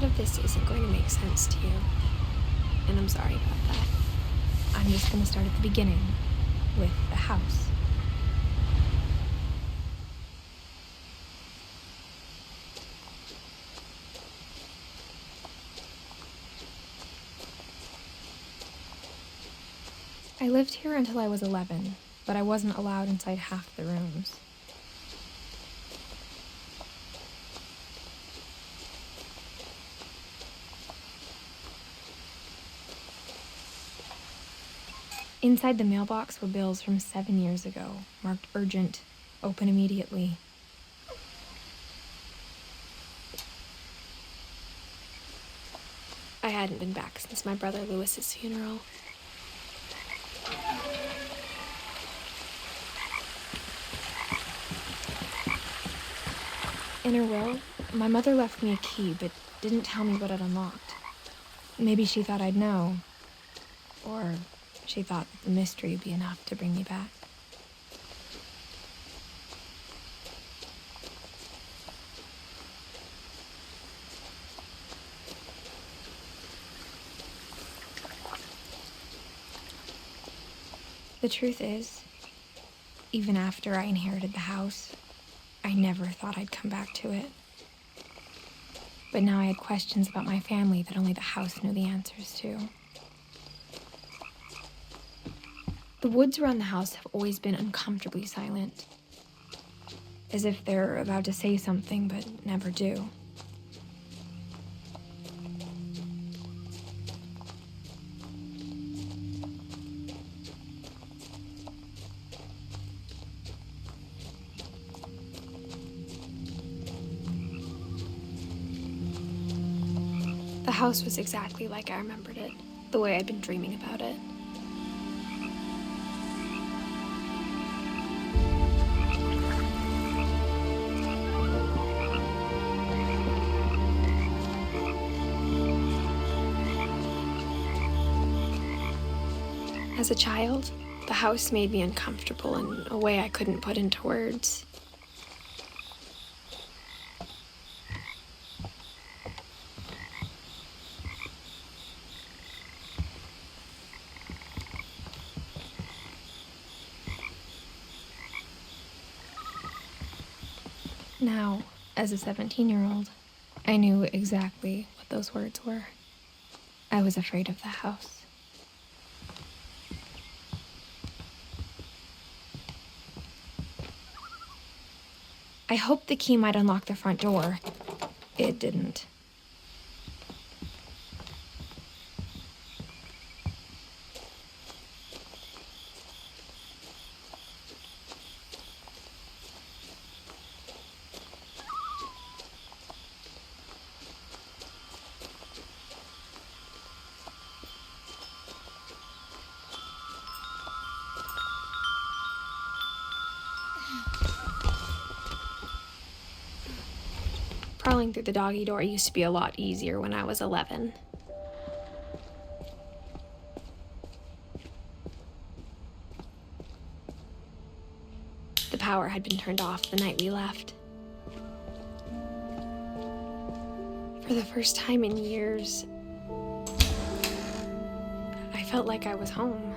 lot of this isn't going to make sense to you, and I'm sorry about that. I'm just going to start at the beginning, with the house. I lived here until I was 11, but I wasn't allowed inside half the rooms. Inside the mailbox were bills from 7 years ago, marked urgent, open immediately. I hadn't been back since my brother Lewis's funeral. In her will, my mother left me a key, but didn't tell me what it unlocked. Maybe she thought I'd know, or she thought that the mystery would be enough to bring me back. The truth is, even after I inherited the house, I never thought I'd come back to it. But now I had questions about my family that only the house knew the answers to. The woods around the house have always been uncomfortably silent, as if they're about to say something but never do. The house was exactly like I remembered it, the way I'd been dreaming about it. As a child, the house made me uncomfortable in a way I couldn't put into words. Now, as a 17-year-old, I knew exactly what those words were. I was afraid of the house. I hoped the key might unlock the front door. It didn't. Crawling through the doggy door used to be a lot easier when I was 11. The power had been turned off the night we left. For the first time in years, I felt like I was home.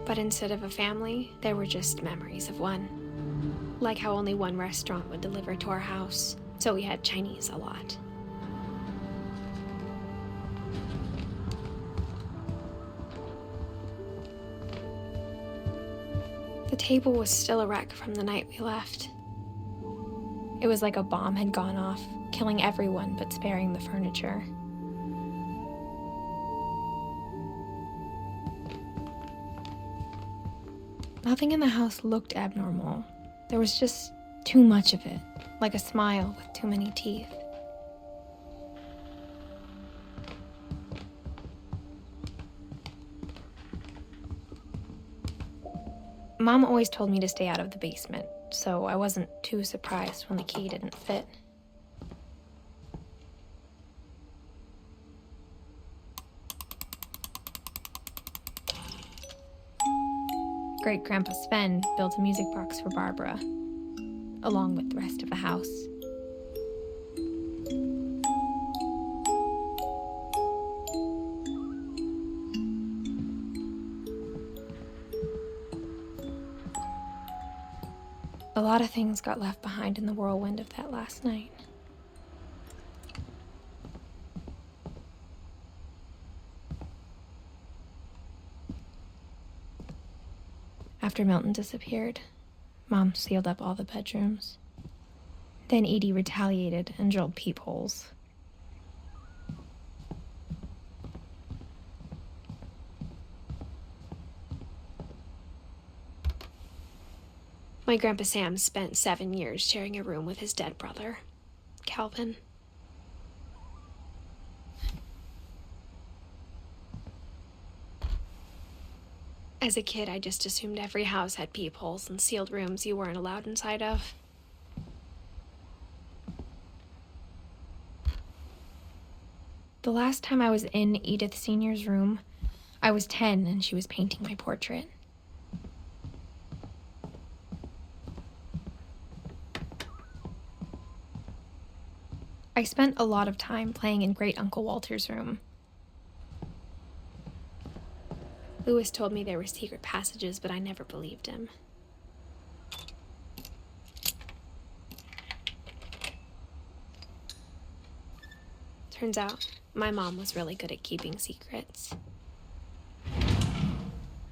But instead of a family, there were just memories of one. Like how only one restaurant would deliver to our house, so we had Chinese a lot. The table was still a wreck from the night we left. It was like a bomb had gone off, killing everyone but sparing the furniture. Nothing in the house looked abnormal. There was just too much of it, like a smile with too many teeth. Mom always told me to stay out of the basement, so I wasn't too surprised when the key didn't fit. Great-Grandpa Sven built a music box for Barbara, along with the rest of the house. A lot of things got left behind in the whirlwind of that last night. After Milton disappeared, Mom sealed up all the bedrooms. Then Edie retaliated and drilled peepholes. My Grandpa Sam spent 7 years sharing a room with his dead brother, Calvin. As a kid, I just assumed every house had peepholes and sealed rooms you weren't allowed inside of. The last time I was in Edith Sr.'s room, I was 10 and she was painting my portrait. I spent a lot of time playing in Great Uncle Walter's room. Louis told me there were secret passages, but I never believed him. Turns out, my mom was really good at keeping secrets.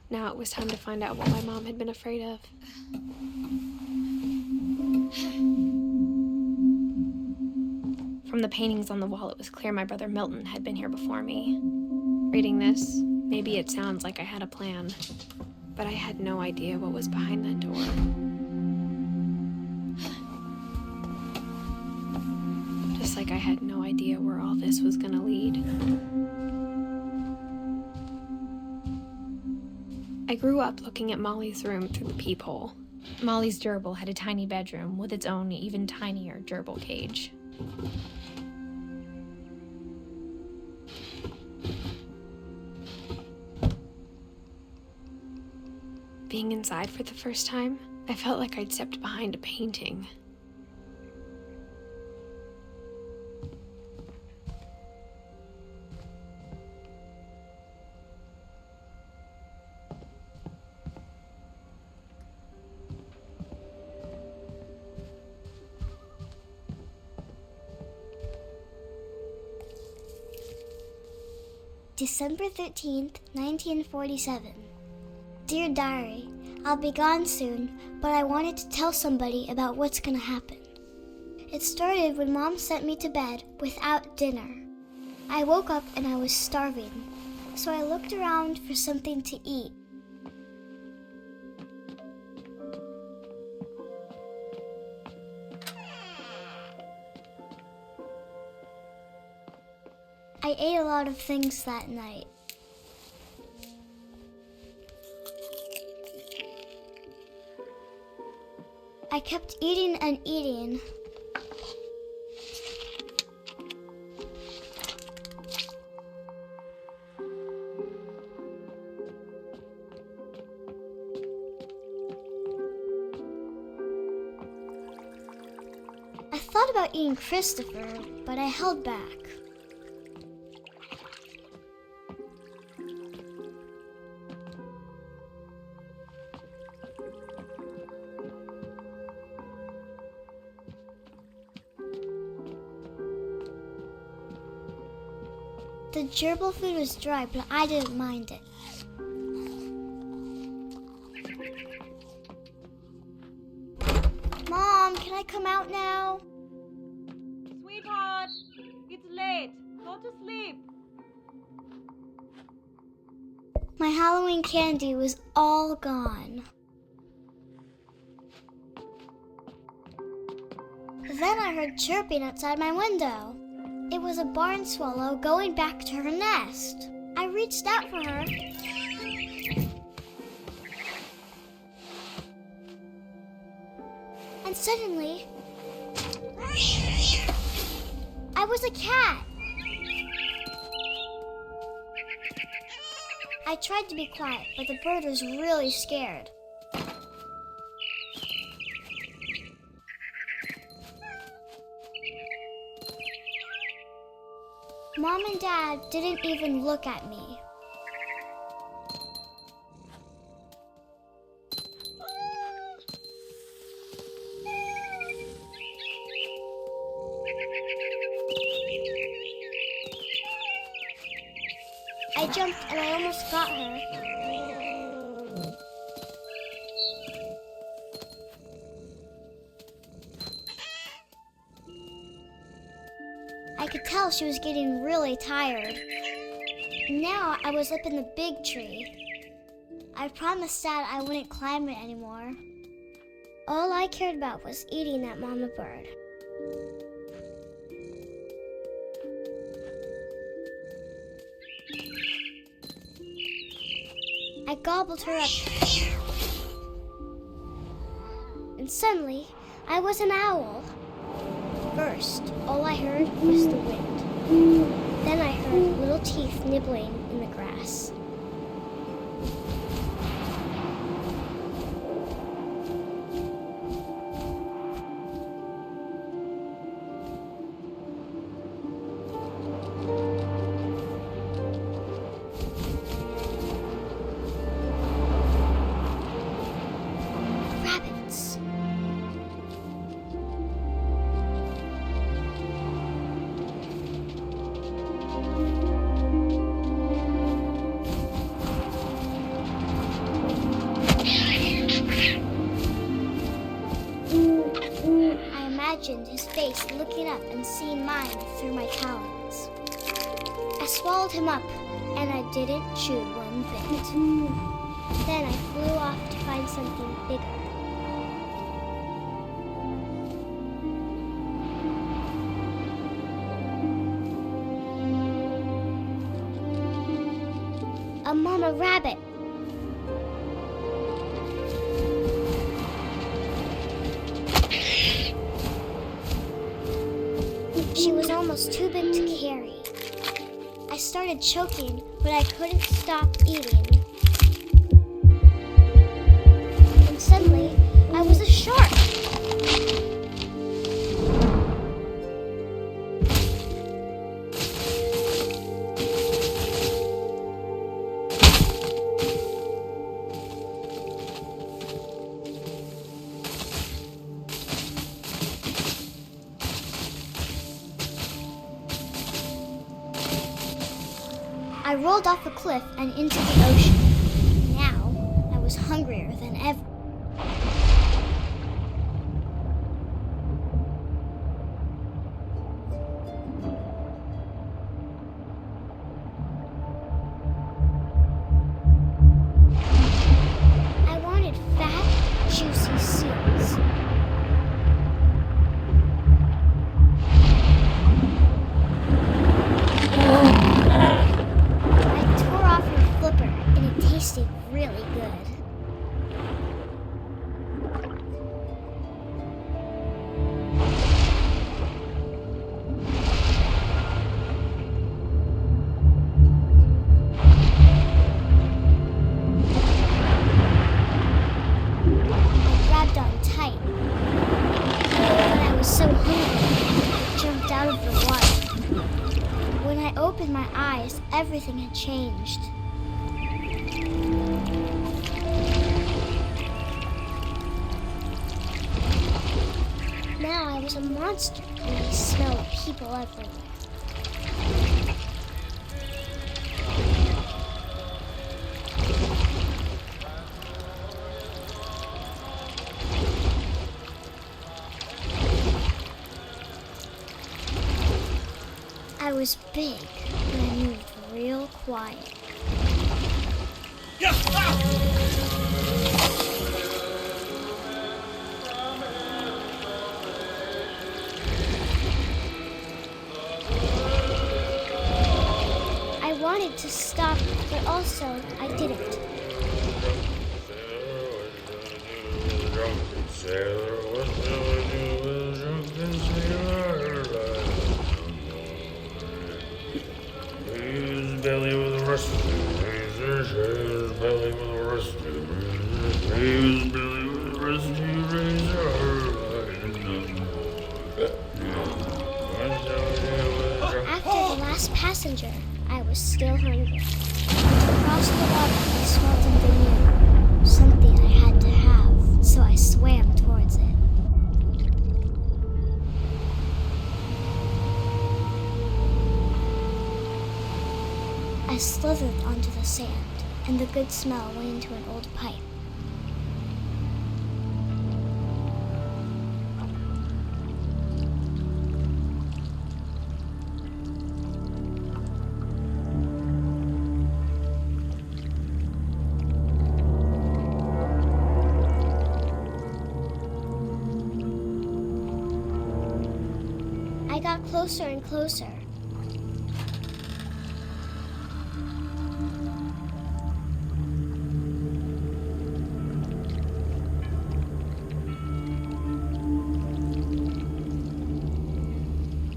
Now it was time to find out what my mom had been afraid of. From the paintings on the wall, it was clear my brother Milton had been here before me. Reading this, maybe it sounds like I had a plan, but I had no idea what was behind that door. Just like I had no idea where all this was gonna lead. I grew up looking at Molly's room through the peephole. Molly's gerbil had a tiny bedroom with its own even tinier gerbil cage. Being inside for the first time, I felt like I'd stepped behind a painting. December 13th, 1947. Dear Diary, I'll be gone soon, but I wanted to tell somebody about what's gonna happen. It started when Mom sent me to bed without dinner. I woke up and I was starving, so I looked around for something to eat. I ate a lot of things that night. I kept eating and eating. I thought about eating Christopher, but I held back. The gerbil food was dry, but I didn't mind it. Mom, can I come out now? Sweetheart, it's late. Go to sleep. My Halloween candy was all gone. Then I heard chirping outside my window. It was a barn swallow going back to her nest. I reached out for her. And suddenly, I was a cat. I tried to be quiet, but the bird was really scared. Mom and Dad didn't even look at me. I jumped and I almost got her. I could tell she was getting really tired. Now I was up in the big tree. I promised Dad I wouldn't climb it anymore. All I cared about was eating that mama bird. I gobbled her up. And suddenly, I was an owl. First, all I heard was the wind. Then I heard little teeth nibbling in the grass. Rabbits. I imagined his face looking up and seeing mine through my talons. I swallowed him up, and I didn't chew one bit. Then I flew off to find something bigger. A mama rabbit. She was almost too big to carry. I started choking, but I couldn't stop eating. And suddenly, I was a shark. I rolled off a cliff and into the ocean. Now, I was hungrier than ever. I wanted fat, juicy seals. Tasted really good. I grabbed on tight. But I was so hungry, I jumped out of the water. When I opened my eyes, everything had changed. Now I was a monster, and I smelled people everywhere. I was big, and I moved real quiet. I wanted to stop, but also I didn't. Belly with a rusty razor, his belly with a rusty razor, his belly with a rusty razor. After the last passenger, I was still hungry. Across the water, I smelled something new, something I had to have, so I swam towards it. I slithered onto the sand, and the good smell went into an old pipe. I got closer and closer.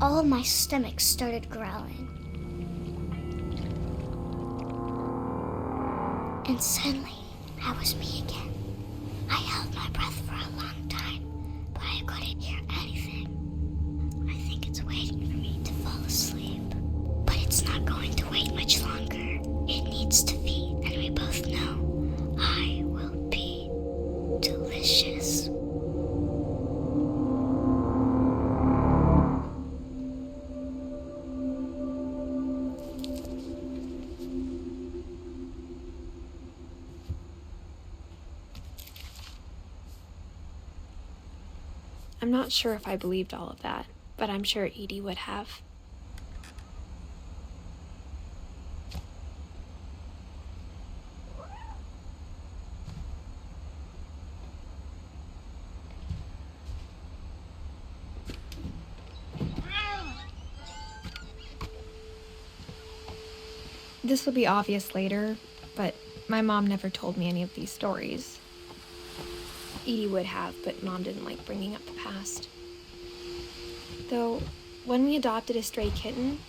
All of my stomach started growling. And suddenly, I was me again. I held my breath for a long time, but I couldn't hear anything. I think it's waiting for me to fall asleep. But it's not going to wait much longer. It needs to feed, and we both know I will be delicious. I'm not sure if I believed all of that, but I'm sure Edie would have. This will be obvious later, but my mom never told me any of these stories. Edie would have, but Mom didn't like bringing up the past. Though, when we adopted a stray kitten,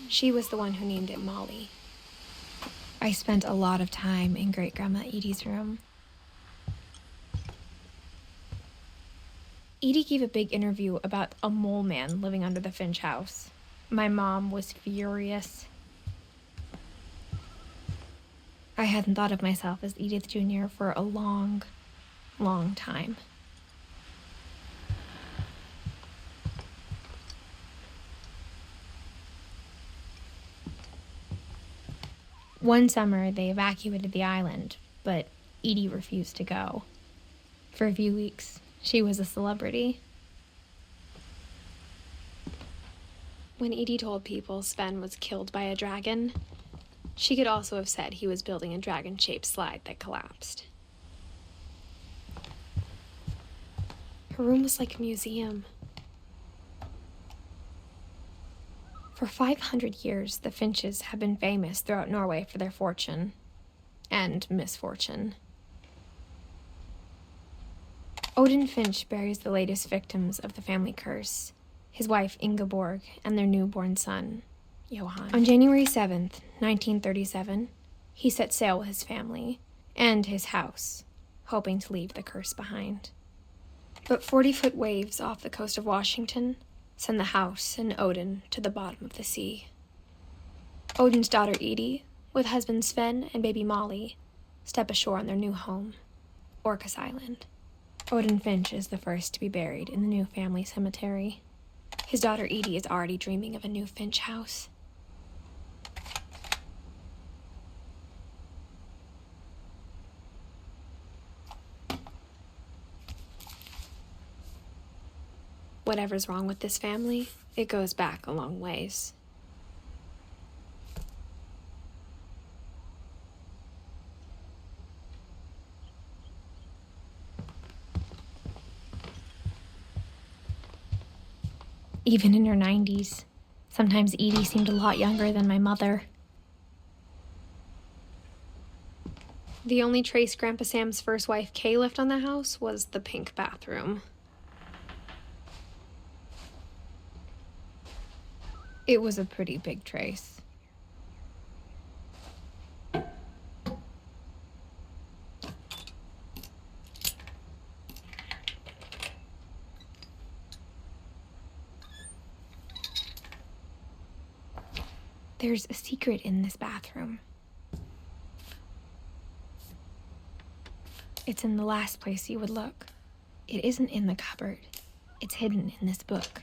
she was the one who named it Molly. I spent a lot of time in Great-Grandma Edie's room. Edie gave a big interview about a mole man living under the Finch house. My mom was furious. I hadn't thought of myself as Edith Jr. for a long time. One summer, they evacuated the island, but Edie refused to go. For a few weeks, she was a celebrity. When Edie told people Sven was killed by a dragon, she could also have said he was building a dragon-shaped slide that collapsed. Her room was like a museum. For 500 years, the Finches have been famous throughout Norway for their fortune and misfortune. Odin Finch buries the latest victims of the family curse, his wife Ingeborg and their newborn son, Johan. On January 7th, 1937, he set sail with his family and his house, hoping to leave the curse behind. But 40-foot waves off the coast of Washington send the house and Odin to the bottom of the sea. Odin's daughter Edie, with husband Sven and baby Molly, step ashore on their new home, Orcas Island. Odin Finch is the first to be buried in the new family cemetery. His daughter Edie is already dreaming of a new Finch house. Whatever's wrong with this family, it goes back a long ways. Even in her 90s, sometimes Edie seemed a lot younger than my mother. The only trace Grandpa Sam's first wife Kay left on the house was the pink bathroom. It was a pretty big trace. There's a secret in this bathroom. It's in the last place you would look. It isn't in the cupboard. It's hidden in this book.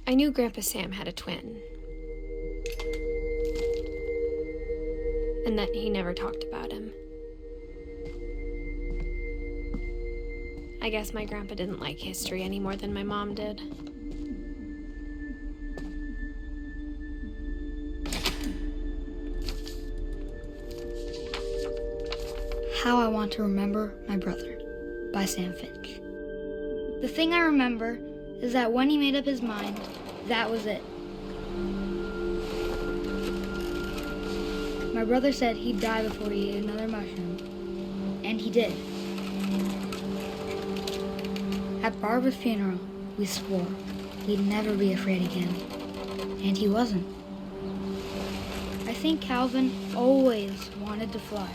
I knew Grandpa Sam had a twin, and that he never talked about him. I guess my grandpa didn't like history any more than my mom did. How I Want to Remember My Brother by Sam Finch. The thing I remember is that when he made up his mind, that was it. My brother said he'd die before he ate another mushroom, and he did. At Barbara's funeral, we swore we'd never be afraid again, and he wasn't. I think Calvin always wanted to fly.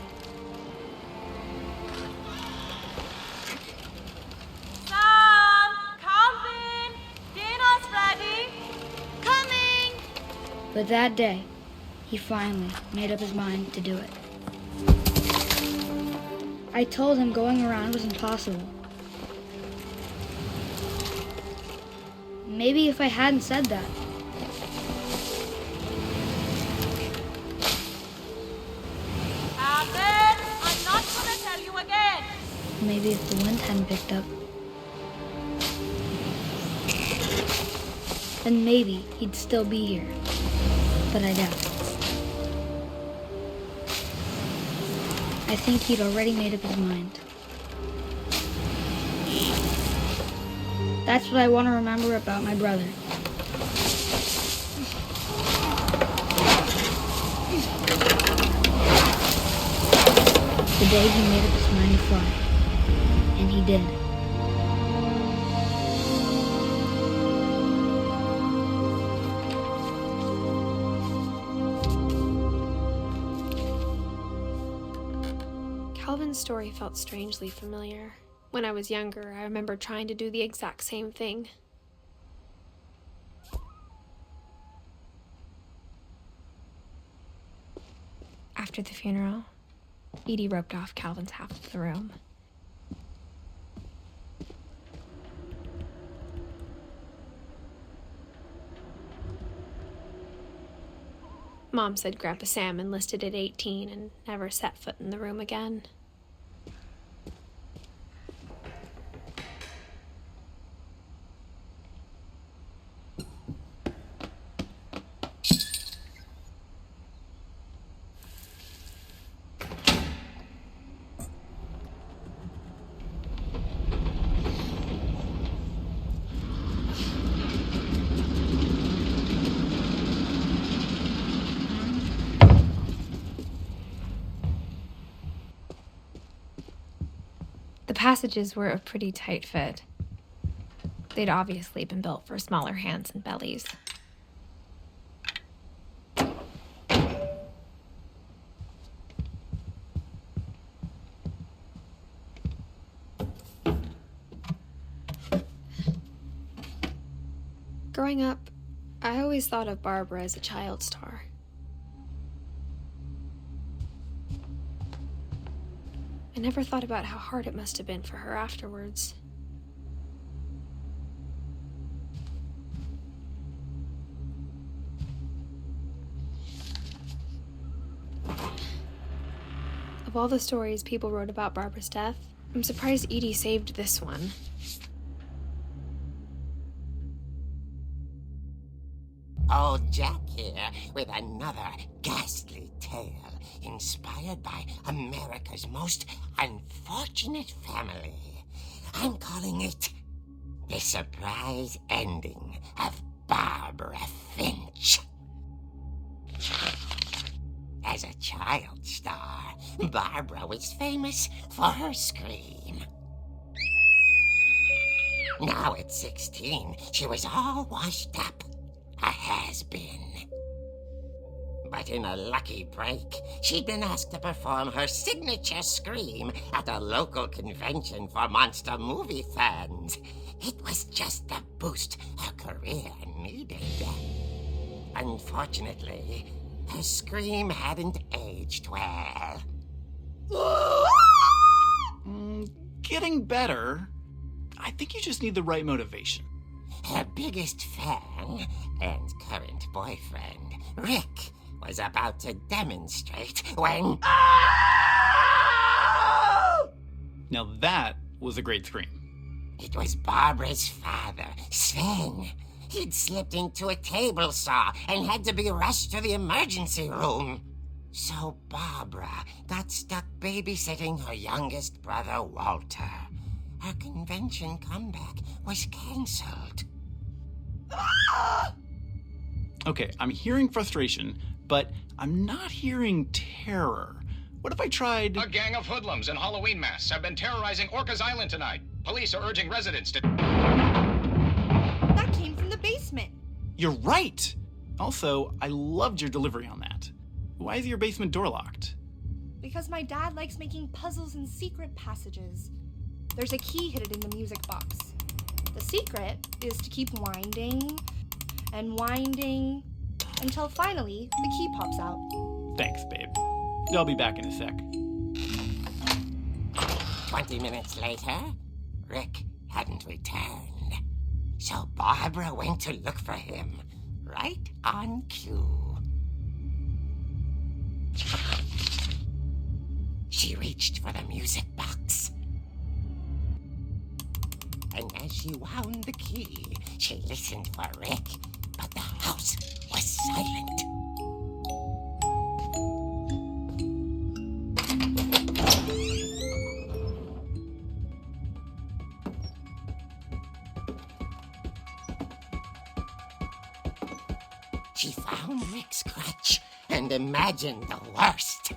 But that day, he finally made up his mind to do it. I told him going around was impossible. Maybe if I hadn't said that. Alvin, I'm not gonna tell you again. Maybe if the wind hadn't picked up. Then maybe he'd still be here. But I doubt it. I think he'd already made up his mind. That's what I want to remember about my brother. The day he made up his mind to fly. And he did. Calvin's story felt strangely familiar. When I was younger, I remember trying to do the exact same thing. After the funeral, Edie roped off Calvin's half of the room. Mom said Grandpa Sam enlisted at 18 and never set foot in the room again. The passages were a pretty tight fit. They'd obviously been built for smaller hands and bellies. Growing up, I always thought of Barbara as a child star. I never thought about how hard it must have been for her afterwards. Of all the stories people wrote about Barbara's death, I'm surprised Edie saved this one. Old Jack here with another ghastly tale inspired by America's most unfortunate family. I'm calling it the surprise ending of Barbara Finch. As a child star, Barbara was famous for her scream. Now at 16, she was all washed up, a has-been. But in a lucky break, she'd been asked to perform her signature scream at a local convention for monster movie fans. It was just the boost her career needed. Unfortunately, her scream hadn't aged well. Getting better. I think you just need the right motivation. Her biggest fan and current boyfriend, Rick, was about to demonstrate when... Now that was a great scream. It was Barbara's father, Sven. He'd slipped into a table saw and had to be rushed to the emergency room. So Barbara got stuck babysitting her youngest brother, Walter. Her convention comeback was cancelled. Okay, I'm hearing frustration, but I'm not hearing terror. What if I tried... A gang of hoodlums in Halloween masks have been terrorizing Orcas Island tonight. Police are urging residents to... That came from the basement. You're right! Also, I loved your delivery on that. Why is your basement door locked? Because my dad likes making puzzles and secret passages. There's a key hidden in the music box. The secret is to keep winding and winding until finally the key pops out. Thanks, babe. I'll be back in a sec. 20 minutes later, Rick hadn't returned. So Barbara went to look for him, right on cue. She reached for the music box. And as she wound the key, she listened for Rick, but the house was silent. She found Rick's crutch and imagined the worst.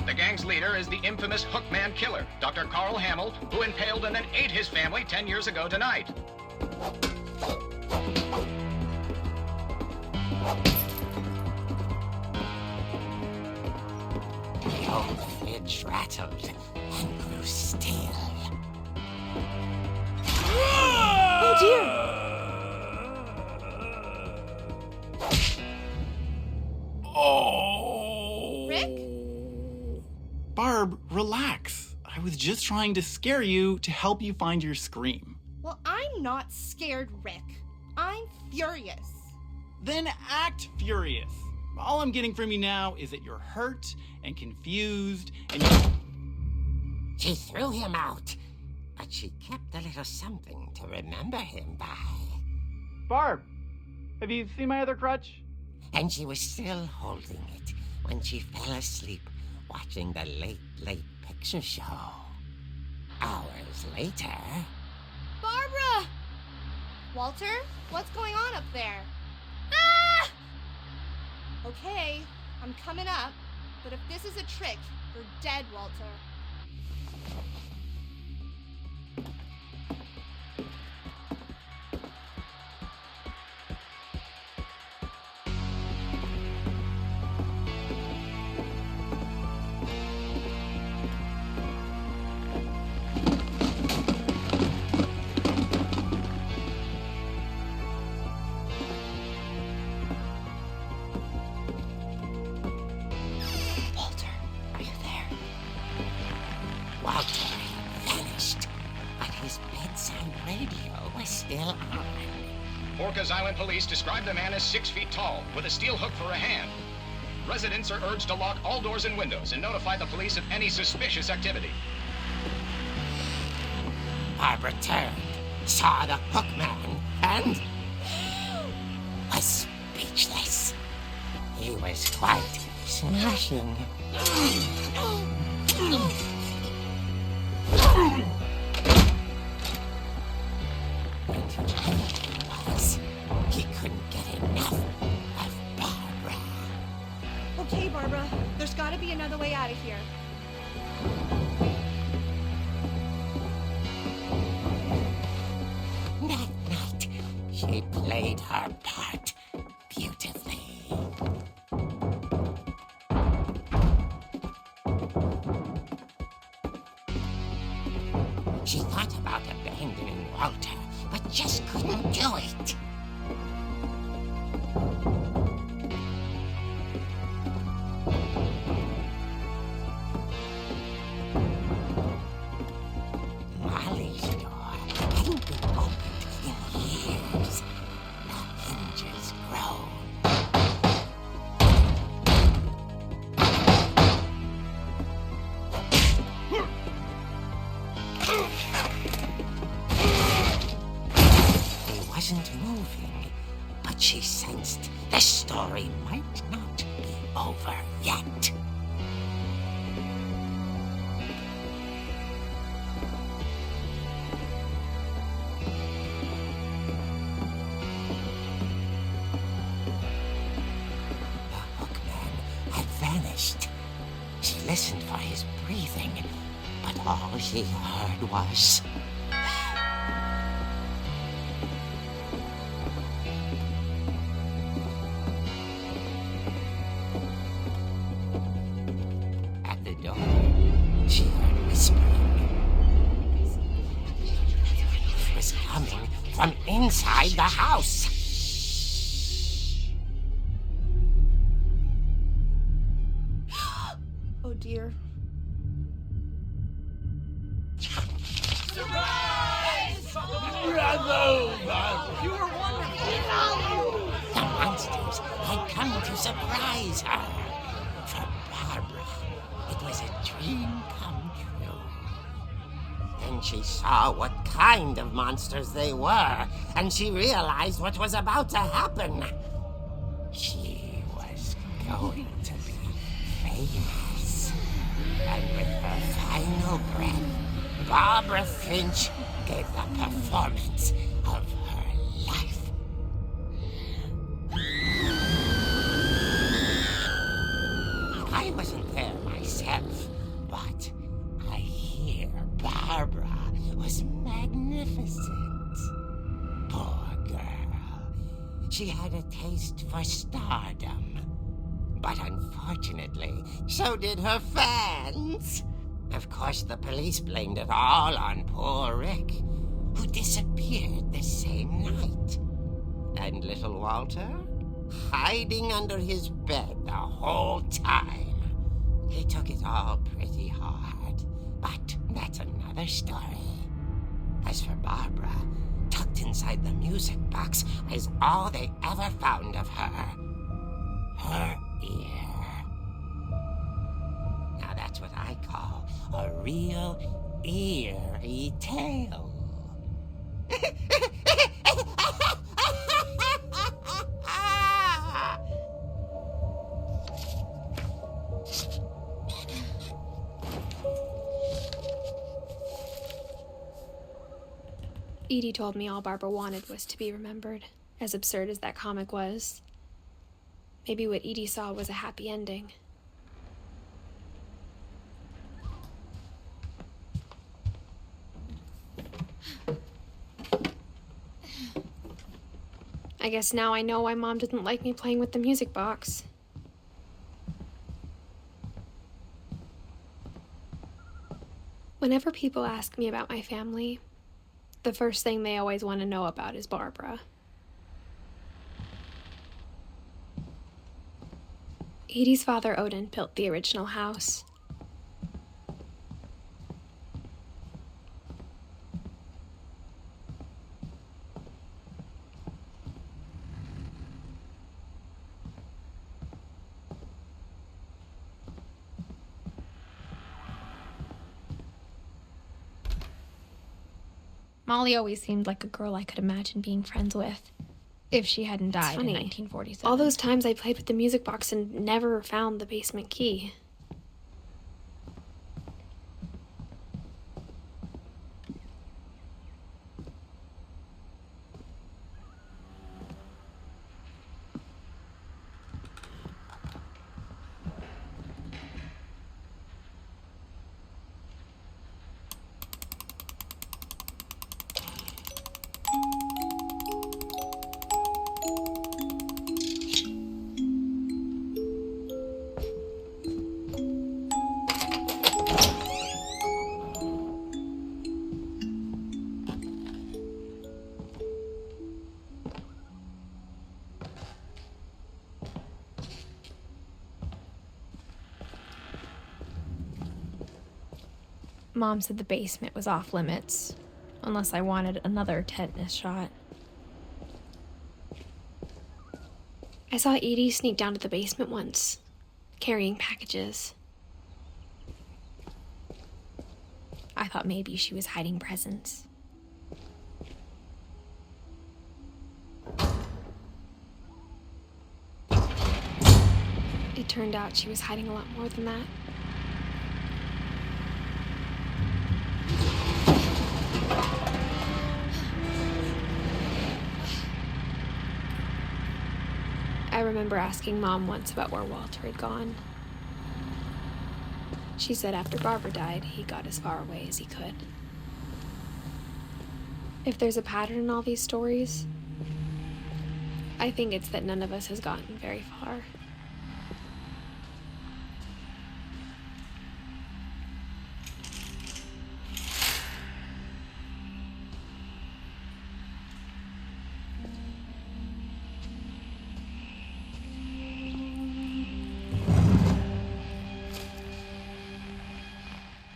The gang's leader is the infamous Hookman killer, Dr. Carl Hamill, who impaled and then ate his family 10 years ago tonight. The old fridge rattled and grew still. Oh dear! Oh! Rick? Barb, relax. I was just trying to scare you to help you find your scream. Well, I'm not scared, Rick. I'm furious. Then act furious. All I'm getting from you now is that you're hurt and confused and She threw him out, but she kept a little something to remember him by. Barb, have you seen my other crutch? And she was still holding it when she fell asleep watching the late picture show. Hours later... Barbara! Walter, what's going on up there? Ah! Okay, I'm coming up, but if this is a trick, you're dead, Walter. Walter had vanished, but his bedside radio was still on. Orcas Island police describe the man as 6 feet tall, with a steel hook for a hand. Residents are urged to lock all doors and windows and notify the police of any suspicious activity. Barbara turned, saw the hook man, and... was quite smashing. He couldn't get enough of Barbara. Okay, Barbara, there's gotta be another way out of here. That night, she played her part beautifully. She thought about abandoning Walter, but just couldn't do it. Molly's door hadn't been opened in years. The hinges groaned. He wasn't moving, but she sensed the story might not be over yet. The hookman had vanished. She listened for his breathing, but all she heard was... At the door, she heard whispering. It was coming from inside the house. Oh dear. The monsters had come to surprise her. For Barbara, it was a dream come true. Then she saw what kind of monsters they were, and she realized what was about to happen. She was going to be famous. And with her final breath, Barbara Finch gave the performance of her life. I wasn't there myself, but I hear Barbara was magnificent. Poor girl. She had a taste for stardom. But unfortunately, so did her fans. Of course, the police blamed it all on poor Rick, who disappeared the same night. And little Walter? Hiding under his bed the whole time. He took it all pretty hard, but that's another story. As for Barbara, tucked inside the music box is all they ever found of her. Her ear. Now that's what I call a real eerie tale. Edie told me all Barbara wanted was to be remembered, as absurd as that comic was. Maybe what Edie saw was a happy ending. I guess now I know why Mom didn't like me playing with the music box. Whenever people ask me about my family, the first thing they always want to know about is Barbara. Edie's father, Odin, built the original house. Molly always seemed like a girl I could imagine being friends with. if she hadn't died in funny. 1947. All those times I played with the music box and never found the basement key. Mom said the basement was off limits, unless I wanted another tetanus shot. I saw Edie sneak down to the basement once, carrying packages. I thought maybe she was hiding presents. It turned out she was hiding a lot more than that. I remember asking Mom once about where Walter had gone. She said after Barbara died, he got as far away as he could. If there's a pattern in all these stories, I think it's that none of us has gotten very far.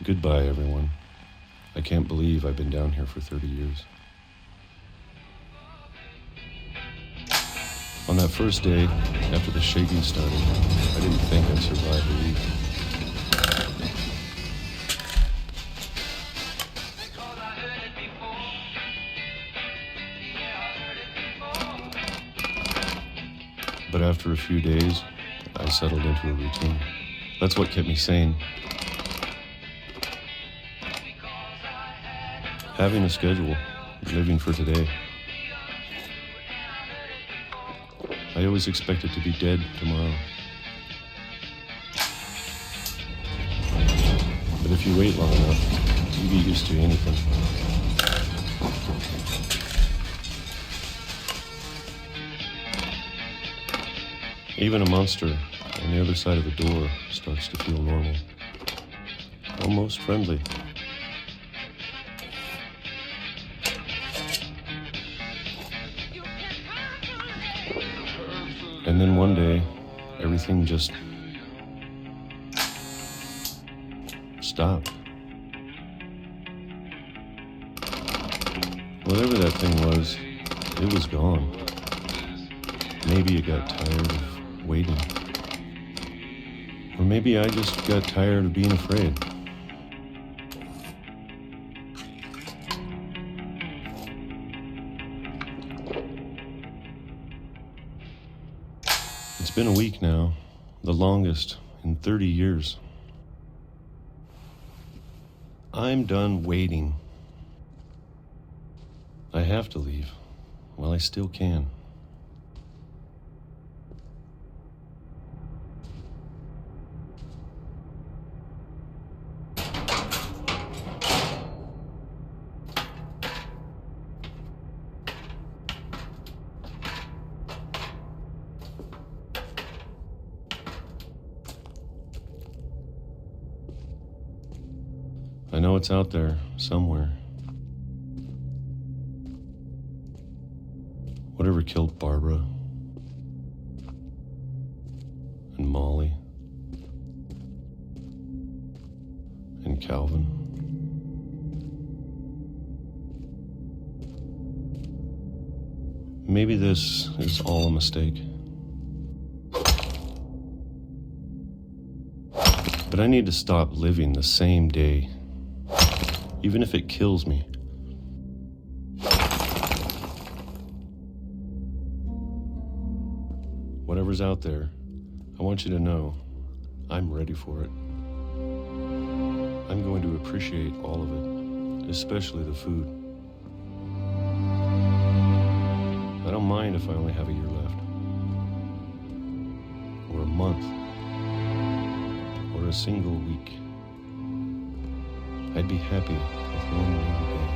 Goodbye, everyone. I can't believe I've been down here for 30 years. On that first day, after the shaking started, I didn't think I'd survive a week. But after a few days, I settled into a routine. That's what kept me sane. Having a schedule, living for today. I always expected to be dead tomorrow. But if you wait long enough, you get used to anything. Even a monster on the other side of the door starts to feel normal. Almost friendly. And then one day, everything just stopped. Whatever that thing was, it was gone. Maybe it got tired of waiting. Or maybe I just got tired of being afraid. It's been a week now, the longest in 30 years. I'm done waiting. I have to leave while I still can. I know it's out there somewhere. Whatever killed Barbara and Molly and Calvin. Maybe this is all a mistake. But I need to stop living the same day, even if it kills me. Whatever's out there, I want you to know I'm ready for it. I'm going to appreciate all of it, especially the food. I don't mind if I only have a year left, or a month, or a single week. I'd be happy with one more day.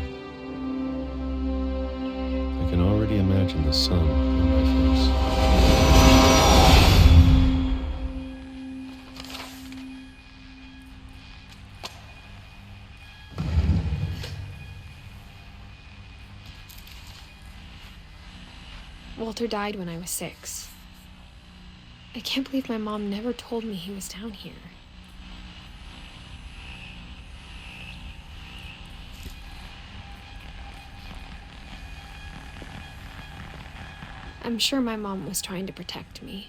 I can already imagine the sun on my face. Walter died when I was 6. I can't believe my mom never told me he was down here. I'm sure my mom was trying to protect me.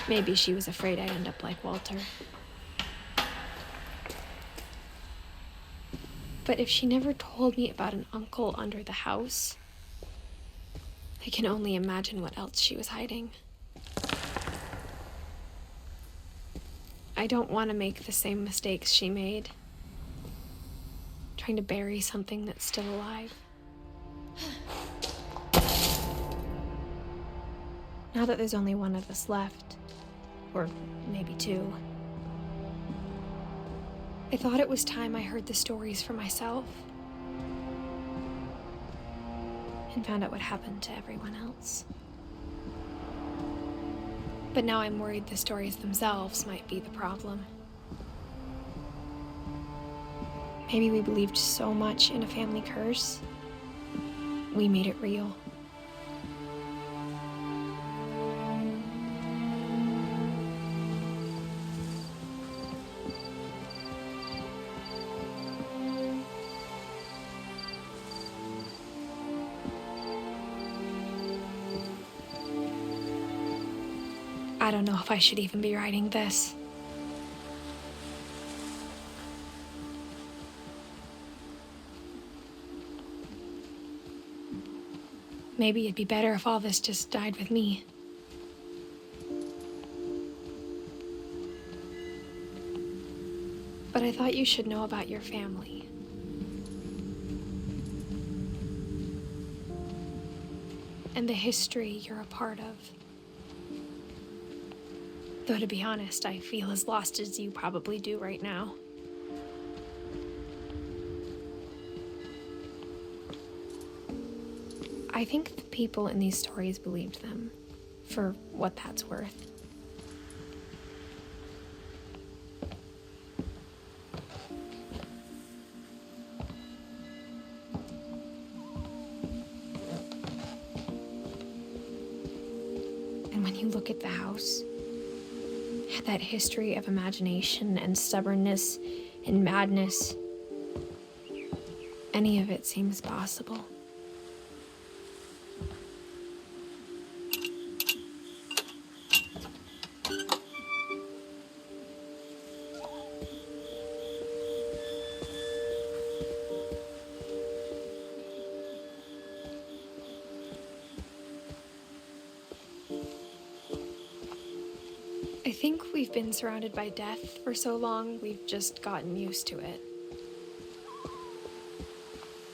Maybe she was afraid I'd end up like Walter. But if she never told me about an uncle under the house, I can only imagine what else she was hiding. I don't want to make the same mistakes she made, trying to bury something that's still alive. Now that there's only one of us left, or maybe 2, I thought it was time I heard the stories for myself and found out what happened to everyone else. But now I'm worried the stories themselves might be the problem. Maybe we believed so much in a family curse, we made it real. I don't know if I should even be writing this. Maybe it'd be better if all this just died with me. But I thought you should know about your family. And the history you're a part of. Though to be honest, I feel as lost as you probably do right now. I think the people in these stories believed them, for what that's worth. And when you look at the house, that history of imagination and stubbornness and madness, any of it seems possible. I think we've been surrounded by death for so long, we've just gotten used to it.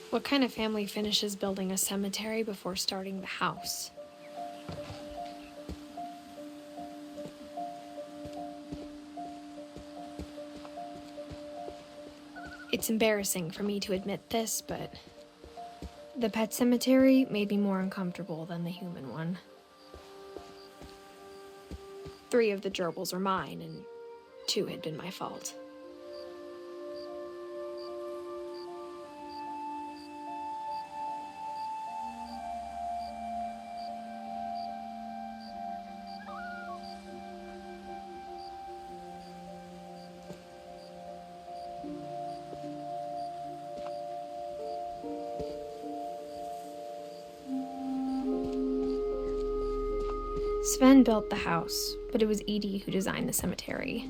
What kind of family finishes building a cemetery before starting the house? It's embarrassing for me to admit this, but the pet cemetery made me more uncomfortable than the human one. 3 of the gerbils were mine, and 2 had been my fault. Sven built the house, but it was Edie who designed the cemetery.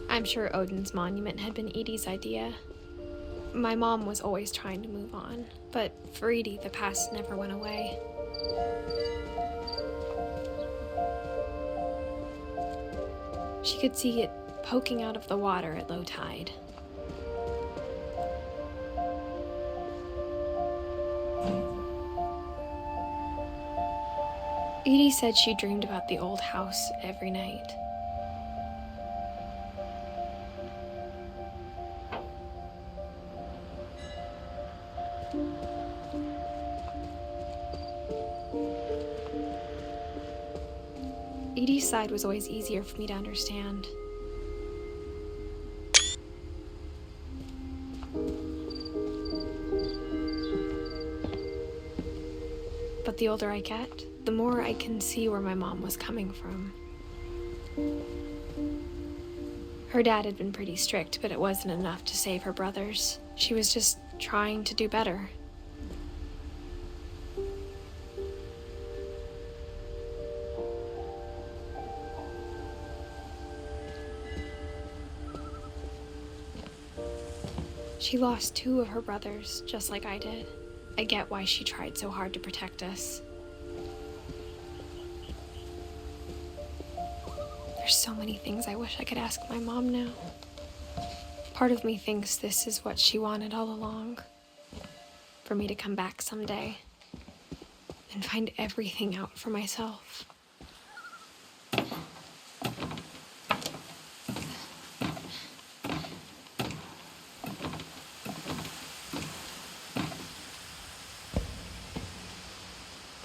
I'm sure Odin's monument had been Edie's idea. My mom was always trying to move on, but for Edie, the past never went away. She could see it poking out of the water at low tide. Edie said she dreamed about the old house every night. Edie's side was always easier for me to understand. But the older I get, the more I can see where my mom was coming from. Her dad had been pretty strict, but it wasn't enough to save her brothers. She was just trying to do better. She lost 2 of her brothers, just like I did. I get why she tried so hard to protect us. There's so many things I wish I could ask my mom now. Part of me thinks this is what she wanted all along. For me to come back someday and find everything out for myself.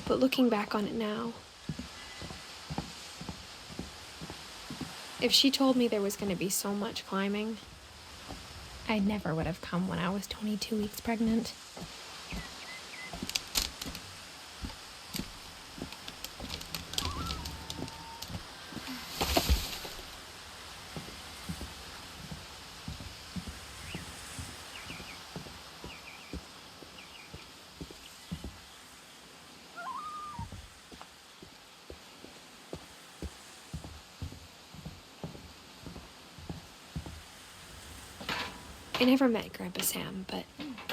But looking back on it now, if she told me there was going to be so much climbing, I never would have come when I was 22 weeks pregnant. I never met Grandpa Sam, but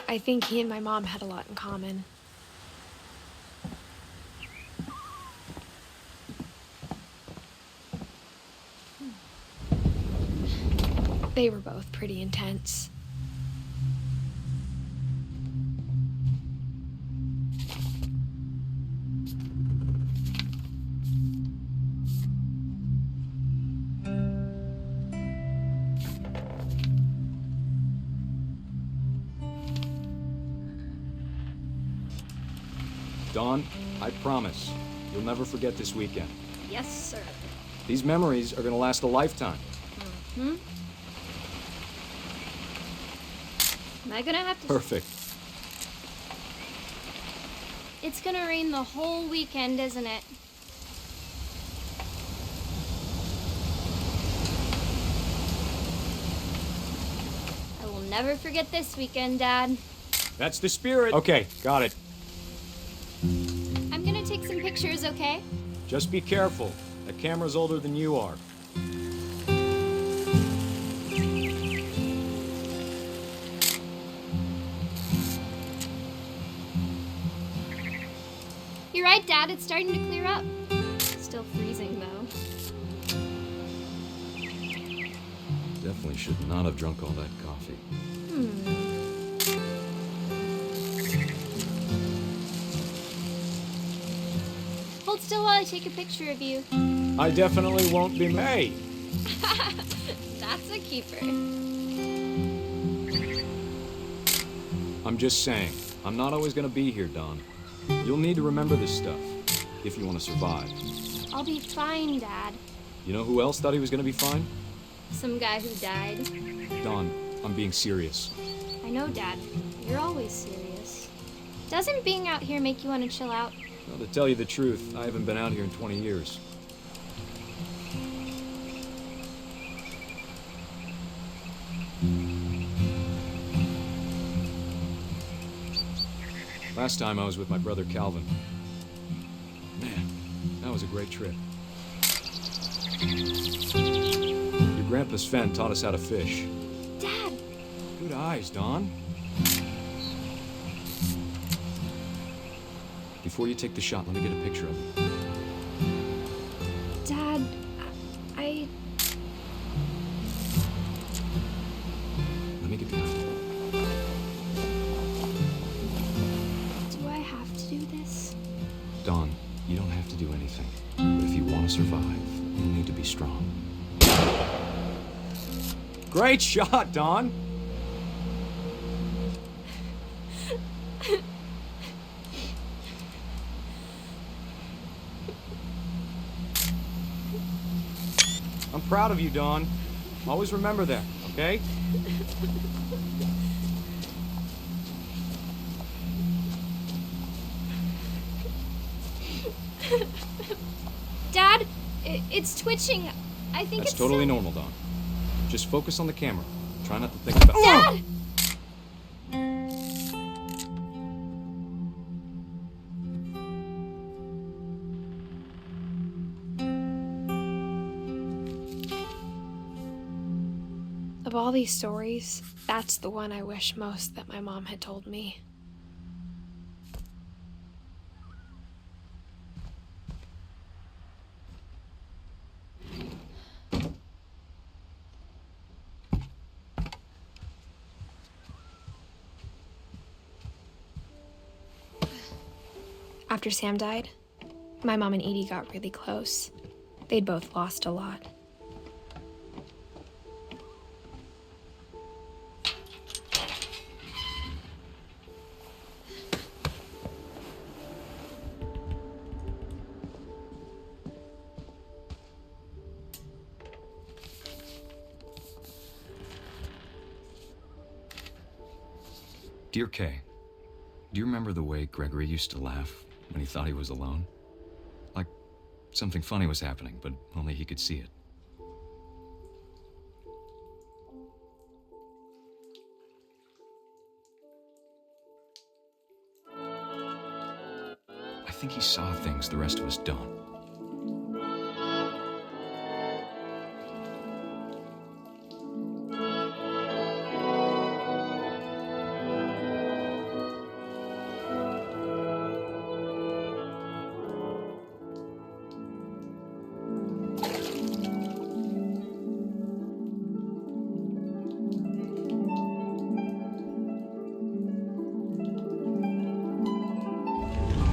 I think he and my mom had a lot in common. They were both pretty intense. Dawn, I promise, you'll never forget this weekend. Yes, sir. These memories are gonna last a lifetime. Mm-hmm. Am I gonna have to... Perfect. It's gonna rain the whole weekend, isn't it? I will never forget this weekend, Dad. That's the spirit. Okay, got it. I'm gonna take some pictures, okay? Just be careful. That camera's older than you are. You're right, Dad. It's starting to clear up. Still freezing, though. Definitely should not have drunk all that coffee. Hold still while I take a picture of you. I definitely won't be May. That's a keeper. I'm just saying, I'm not always gonna be here, Dawn. You'll need to remember this stuff. if you want to survive. I'll be fine, Dad. You know who else thought he was going to be fine? Some guy who died. Don, I'm being serious. I know, Dad. You're always serious. Doesn't being out here make you want to chill out? Well, to tell you the truth, I haven't been out here in 20 years. Last time I was with my brother Calvin. Man, that was a great trip. Your grandpa Sven taught us how to fish. Dad! Good eyes, Don. Before you take the shot, let me get a picture of you. Dad, Let me get behind you. Do I have to do this? Don, you don't have to do anything. But if you want to survive, you'll need to be strong. Great shot, Don! I'm proud of you, Don. Always remember that, okay? Dad, it's twitching. I think That's it's totally normal, Don. Just focus on the camera. Try not to think about... Dad! Of all these stories, that's the one I wish most that my mom had told me. After Sam died, my mom and Edie got really close. They'd both lost a lot. Dear Kay, do you remember the way Gregory used to laugh when he thought he was alone? Like something funny was happening, but only he could see it. I think he saw things the rest of us don't.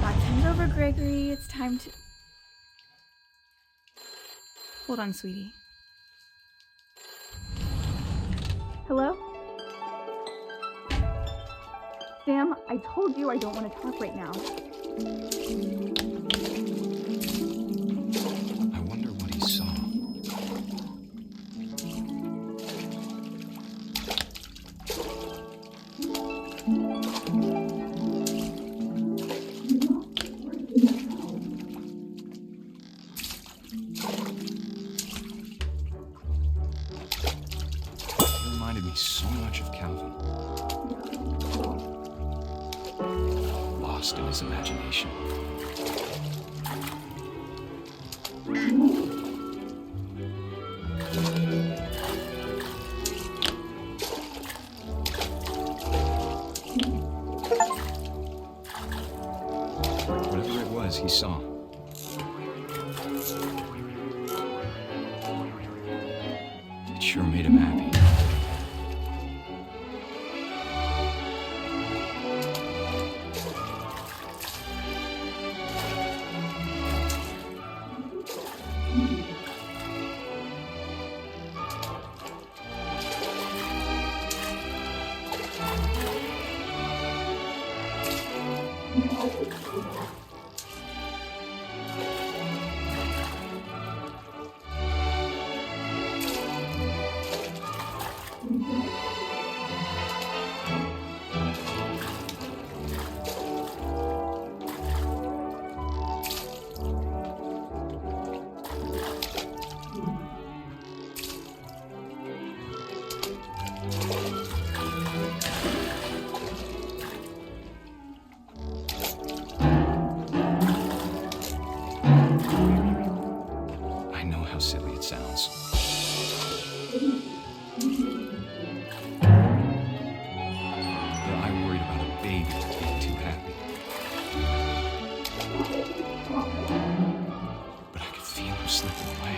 Time's over, Gregory. It's time to... Hold on, sweetie. Hello? Sam, I told you I don't want to talk right now. I wonder what he saw. So much of Calvin. Lost in his imagination. Whatever it was he saw. It sure made him happy. I worried about a baby being too happy. But I could feel him slipping away.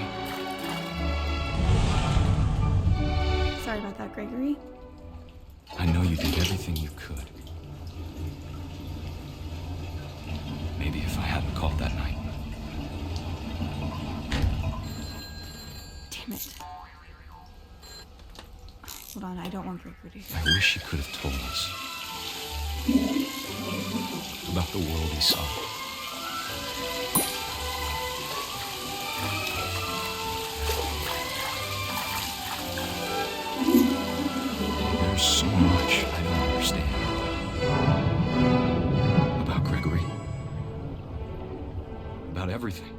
Sorry about that, Gregory. I know you did everything you could. Maybe if I hadn't called that night. Damn it. Hold on, I don't want Gregory to hear. I wish he could have told us about the world he saw. There's so much I don't understand about Gregory, about everything.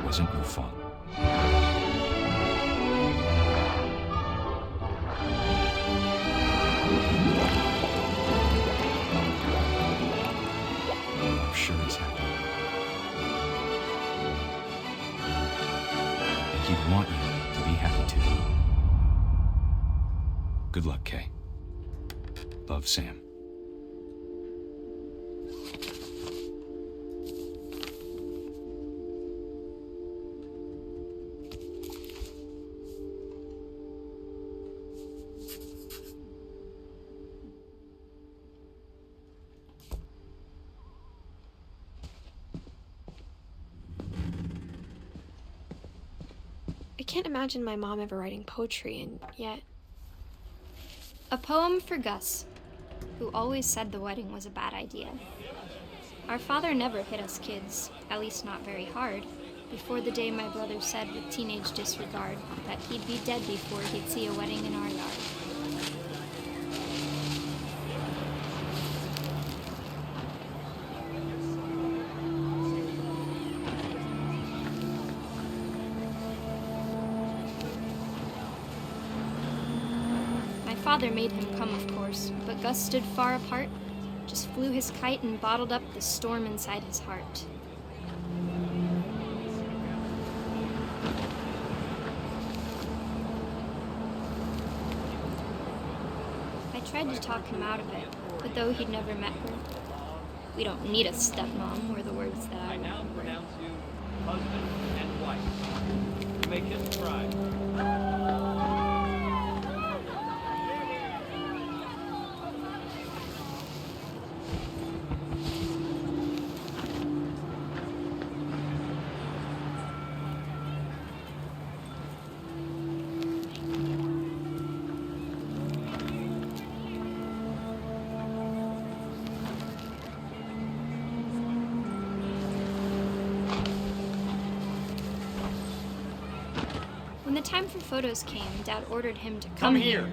Wasn't your fault. I'm sure he's happy. And he'd want you to be happy too. Good luck, Kay. Love, Sam. I can't imagine my mom ever writing poetry, and yet... A poem for Gus, who always said the wedding was a bad idea. Our father never hit us kids, at least not very hard, before the day my brother said with teenage disregard that he'd be dead before he'd see a wedding in our yard. Father made him come, of course, but Gus stood far apart, just flew his kite and bottled up the storm inside his heart. I tried to talk him out of it, but though he'd never met her, "We don't need a stepmom," were the words that I now pronounce you husband and wife. You may kiss the bride. When the time for photos came, Dad ordered him to come here.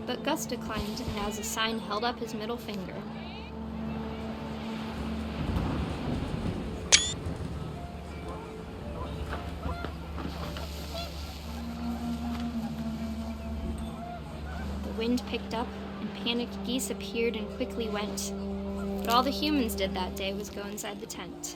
But Gus declined and as a sign held up his middle finger. The wind picked up and panicked geese appeared and quickly went. But all the humans did that day was go inside the tent.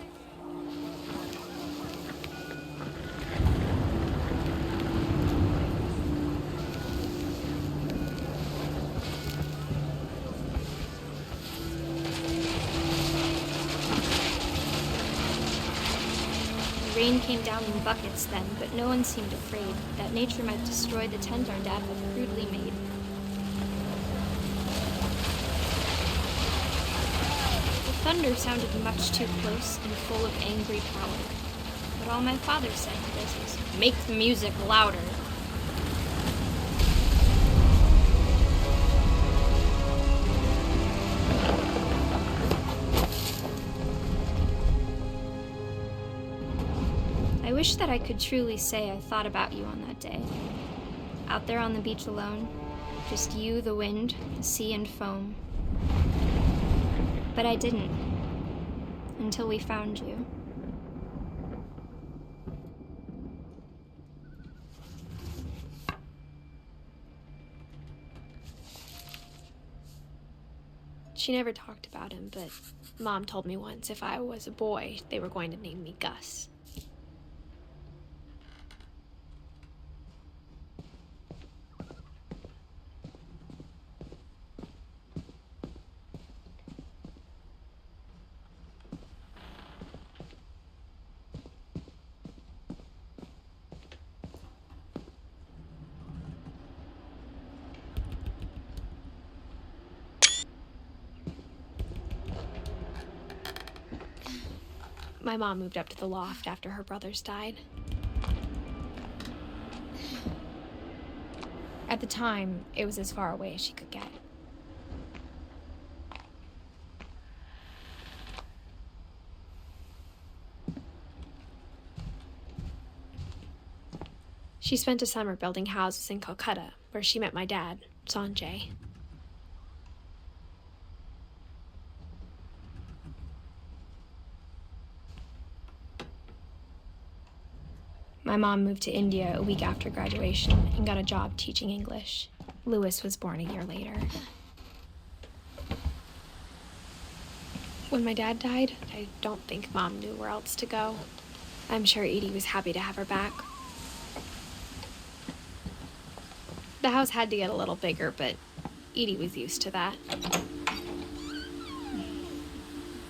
Rain came down in buckets then, but no one seemed afraid that nature might destroy the tent our dad had crudely made. The thunder sounded much too close and full of angry power. But all my father said to this was, "Make the music louder." wish that I could truly say I thought about you on that day. Out there on the beach alone, just you, the wind, the sea, and foam. But I didn't, until we found you. She never talked about him, but Mom told me once if I was a boy, they were going to name me Gus. My mom moved up to the loft after her brothers died. At the time, it was as far away as she could get. She spent a summer building houses in Calcutta, where she met my dad, Sanjay. My mom moved to India a week after graduation and got a job teaching English. Louis was born a year later. When my dad died, I don't think Mom knew where else to go. I'm sure Edie was happy to have her back. The house had to get a little bigger, but Edie was used to that.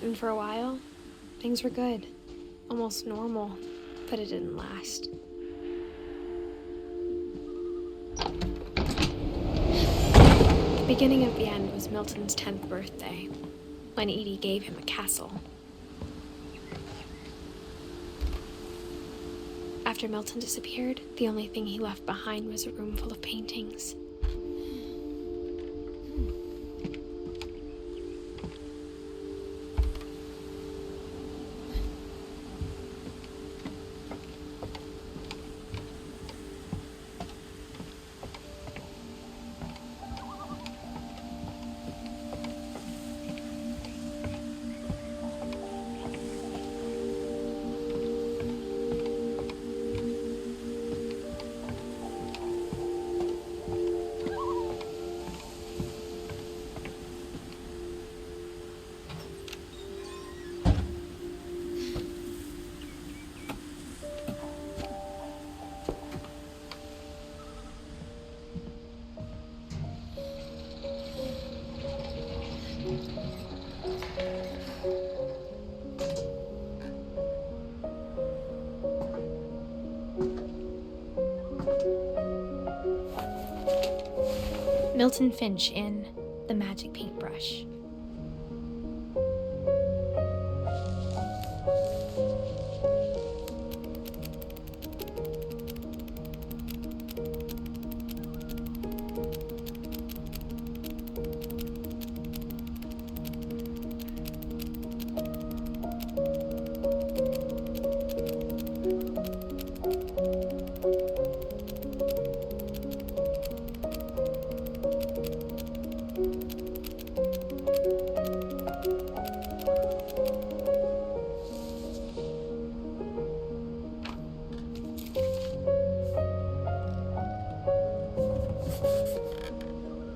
And for a while, things were good. Almost normal. But it didn't last. The beginning of the end was Milton's 10th birthday, when Edie gave him a castle. After Milton disappeared, the only thing he left behind was a room full of paintings. Milton Finch in The Magic Paintbrush.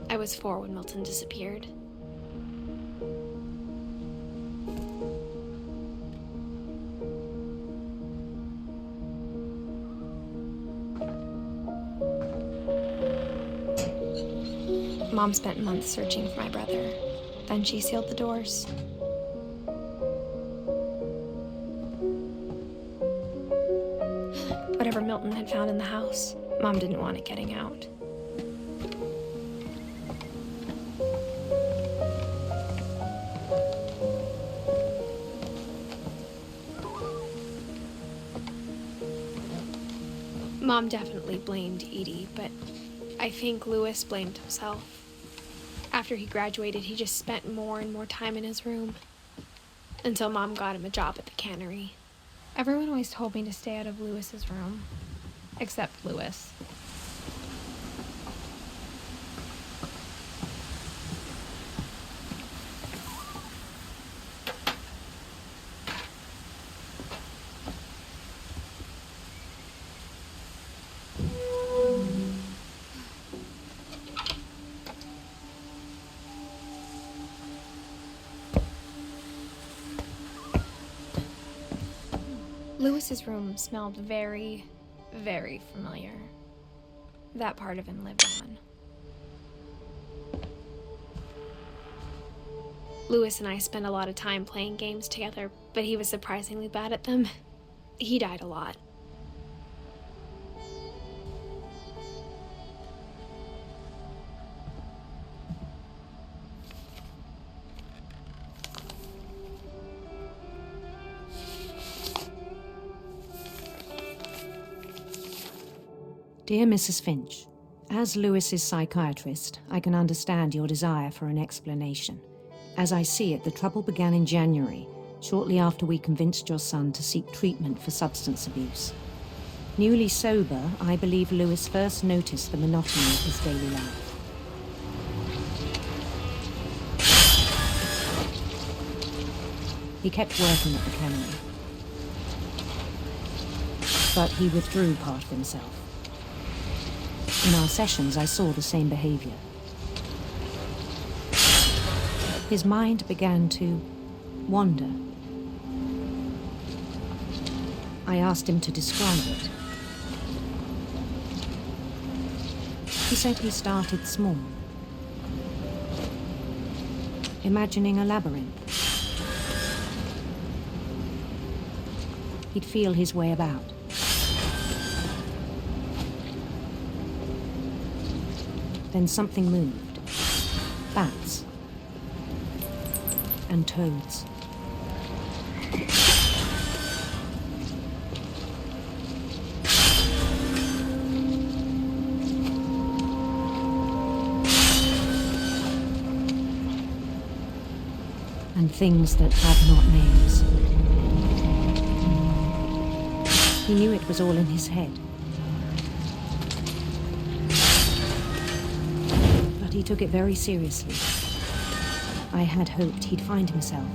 I was 4 when Milton disappeared. Mom spent months searching for my brother. Then she sealed the doors. Whatever Milton had found in the house, Mom didn't want it getting out. Mom definitely blamed Edie, but I think Louis blamed himself. After he graduated, he just spent more and more time in his room, until Mom got him a job at the cannery. Everyone always told me to stay out of Lewis's room, except Lewis. Lewis's room smelled very, very familiar. That part of him lived on. Lewis and I spent a lot of time playing games together, but he was surprisingly bad at them. He died a lot. Dear Mrs. Finch, as Lewis's psychiatrist, I can understand your desire for an explanation. As I see it, the trouble began in January, shortly after we convinced your son to seek treatment for substance abuse. Newly sober, I believe Lewis first noticed the monotony of his daily life. He kept working at the cannery, but he withdrew part of himself. In our sessions, I saw the same behavior. His mind began to wander. I asked him to describe it. He said he started small, imagining a labyrinth. He'd feel his way about. Then something moved. Bats. And toads. And things that had not names. He knew it was all in his head. He took it very seriously. I had hoped he'd find himself.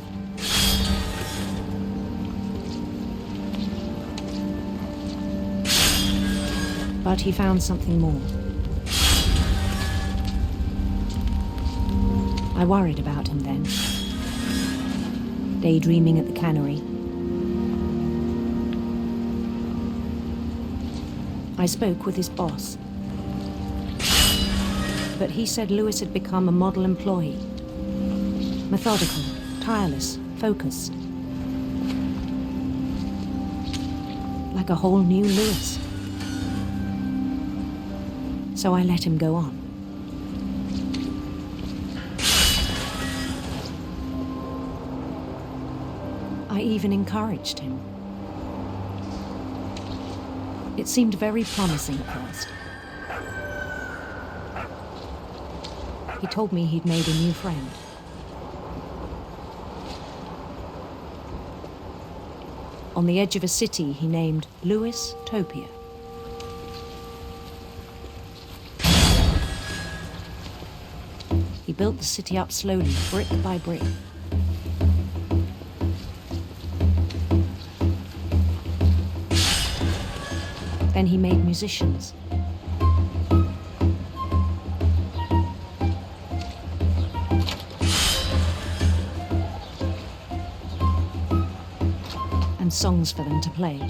But he found something more. I worried about him then. Daydreaming at the cannery. I spoke with his boss. But he said Lewis had become a model employee. Methodical, tireless, focused. Like a whole new Lewis. So I let him go on. I even encouraged him. It seemed very promising at first. He told me he'd made a new friend. On the edge of a city he named Lewis Topia. He built the city up slowly, brick by brick. Then he made musicians. And songs for them to play.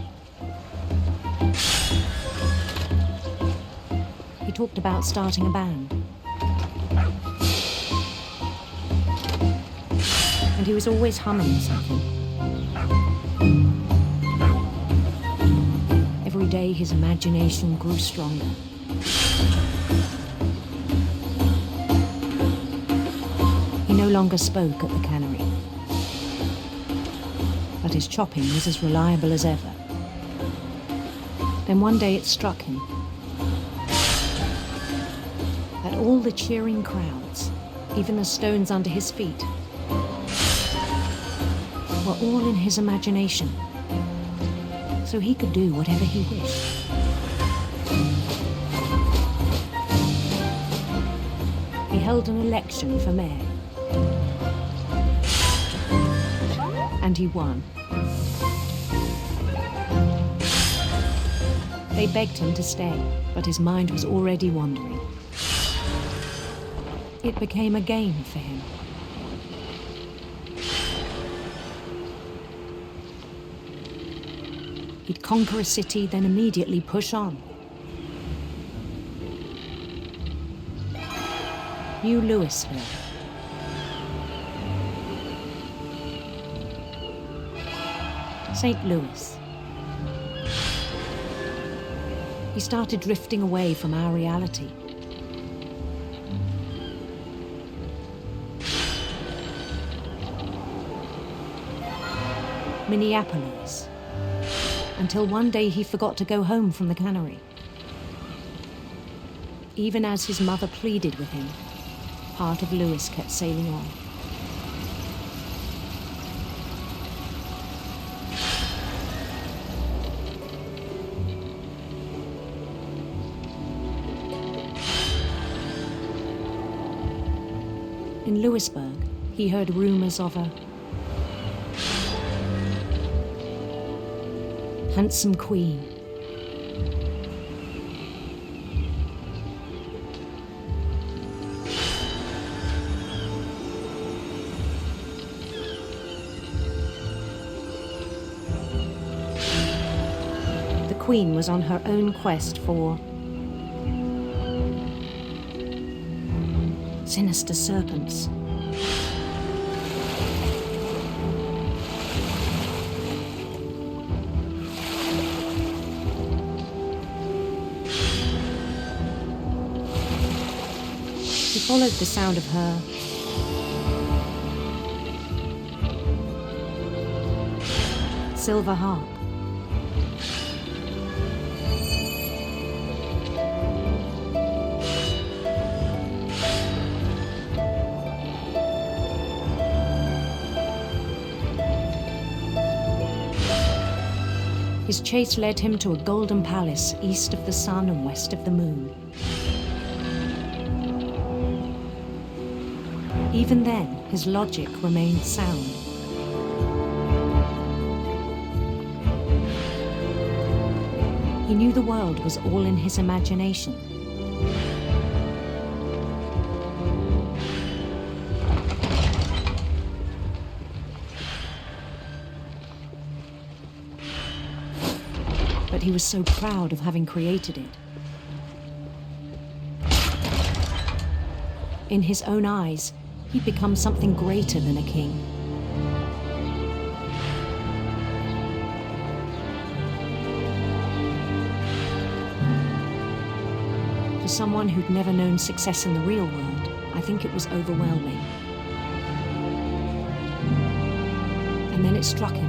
He talked about starting a band. And he was always humming something. Every day his imagination grew stronger. He no longer spoke at the cannery, but his chopping was as reliable as ever. Then one day it struck him that all the cheering crowds, even the stones under his feet, were all in his imagination. so he could do whatever he wished. He held an election for mayor. And he won. They begged him to stay, but his mind was already wandering. It became a game for him. He'd conquer a city, then immediately push on. New Louisville. St. Louis. He started drifting away from our reality. Minneapolis. Until one day he forgot to go home from the cannery. Even as his mother pleaded with him, part of Louis kept sailing on. In Louisburg, he heard rumors of a handsome queen. The queen was on her own quest for sinister serpents. He followed the sound of her silver harp. His chase led him to a golden palace east of the sun and west of the moon. Even then, his logic remained sound. He knew the world was all in his imagination. But he was so proud of having created it. In his own eyes, he'd become something greater than a king. For someone who'd never known success in the real world, I think it was overwhelming. And then it struck him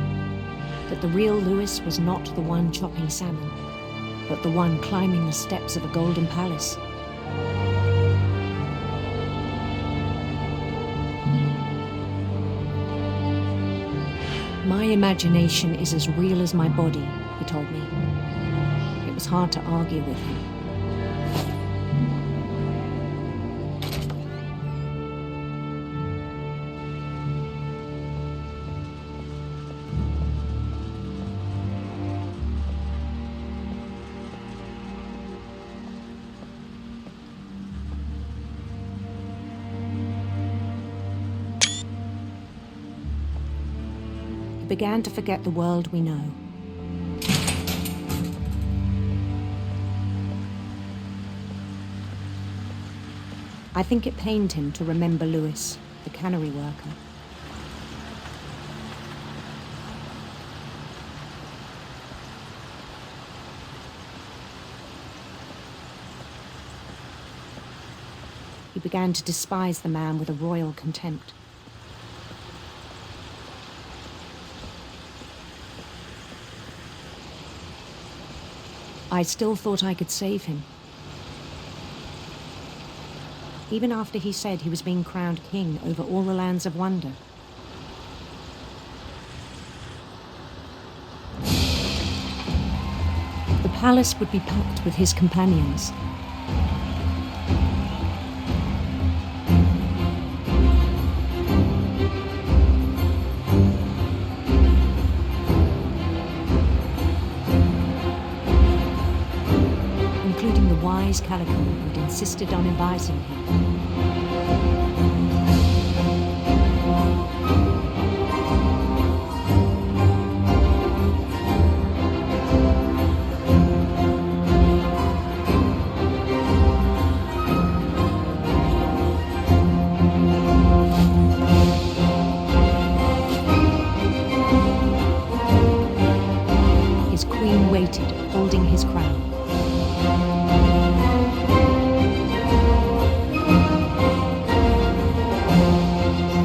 that the real Louis was not the one chopping salmon, but the one climbing the steps of a golden palace. My imagination is as real as my body, he told me. It was hard to argue with him. Began to forget the world we know. I think it pained him to remember Louis, the cannery worker. He began to despise the man with a royal contempt. I still thought I could save him. Even after he said he was being crowned king over all the lands of wonder. palace would be packed with his companions. Including the wise Calico who'd insisted on inviting him. His queen waited, holding his crown.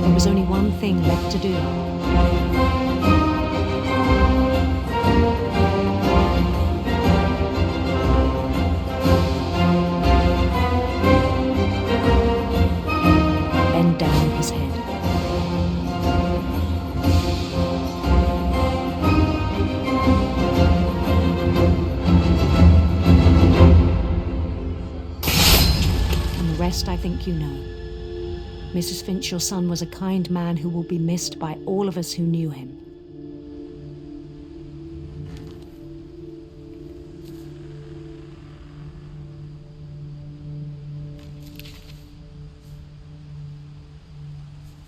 There was only one thing left to do. Bend down his head. And the rest I think you know. Mrs. Finch, your son was a kind man who will be missed by all of us who knew him.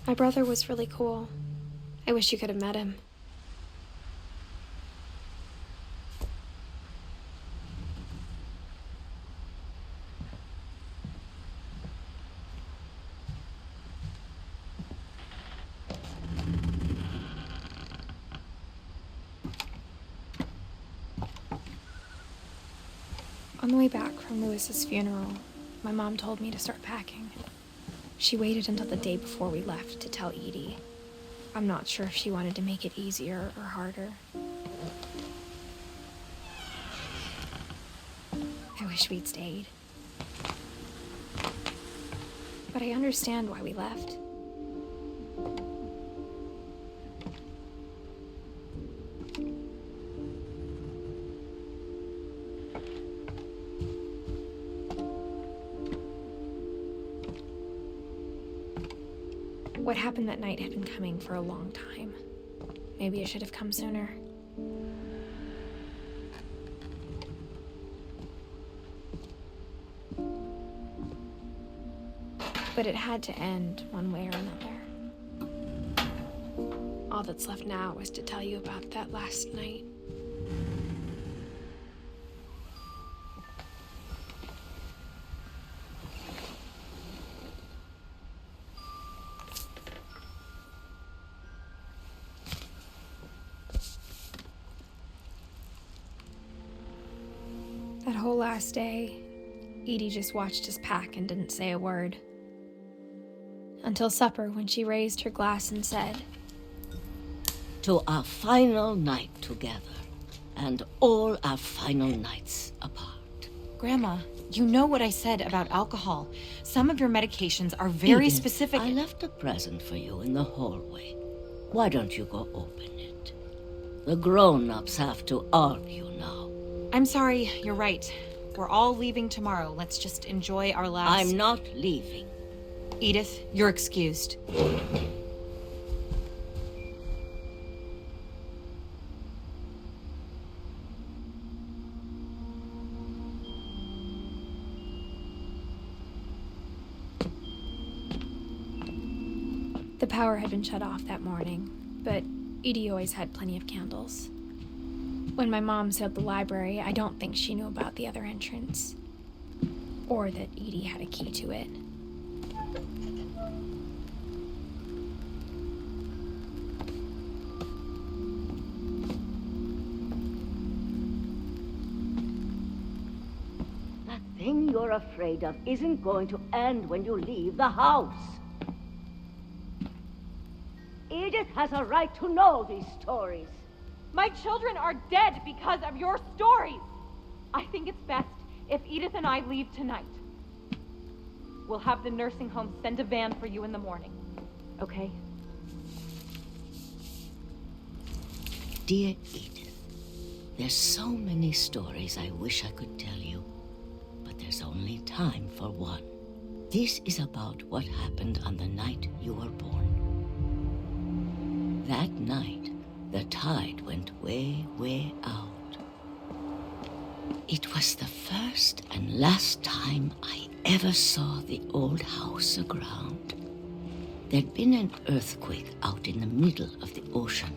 My brother was really cool. I wish you could have met him. On the way back from Lewis's funeral, my mom told me to start packing. She waited until the day before we left to tell Edie. I'm not sure if she wanted to make it easier or harder. I wish we'd stayed. But I understand why we left. What happened that night had been coming for a long time. Maybe it should have come sooner. But it had to end one way or another. All that's left now is to tell you about that last night. That whole last day, Edie just watched us pack and didn't say a word. Until supper, when she raised her glass and said, "To our final night together, and all our final nights apart." Grandma, you know what I said about alcohol. Some of your medications are very Edith, specific. I left a present for you in the hallway. Why don't you go open it? The grown-ups have to argue now. I'm sorry, you're right. We're all leaving tomorrow. Let's just enjoy our last... I'm not leaving. Edith, you're excused. The power had been shut off that morning, but Edie always had plenty of candles. When my mom sealed the library, I don't think she knew about the other entrance, or that Edie had a key to it. That thing you're afraid of isn't going to end when you leave the house. Edith has a right to know these stories. My children are dead because of your stories. I think it's best if Edith and I leave tonight. We'll have the nursing home send a van for you in the morning, okay? Dear Edith, There's so many stories I wish I could tell you, but there's only time for one. This is about what happened on the night you were born. That night, the tide went way, way out. It was the first and last time I ever saw the old house aground. There'd been an earthquake out in the middle of the ocean.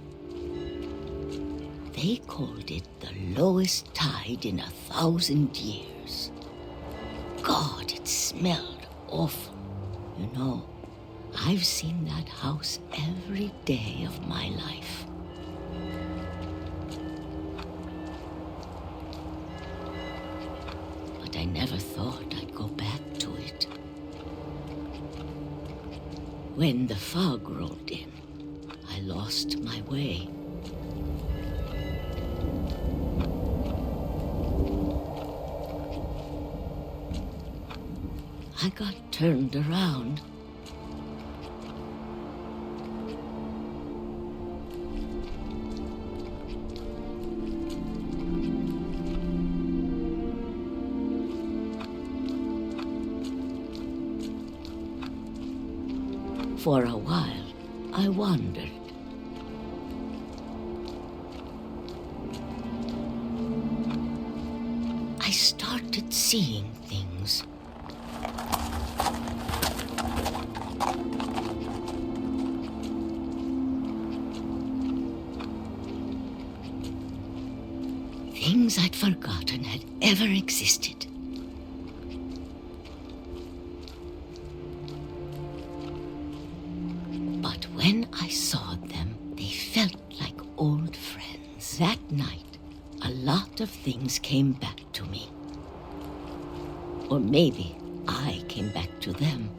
They called it the lowest tide in 1,000 years. God, it smelled awful. You know, I've seen that house every day of my life. But I never thought I'd go back to it. When the fog rolled in, I lost my way. I got turned around. For a while, I wandered. I started seeing things. Things I'd forgotten had ever existed. But when I saw them, they felt like old friends. That night, a lot of things came back to me. Or maybe I came back to them.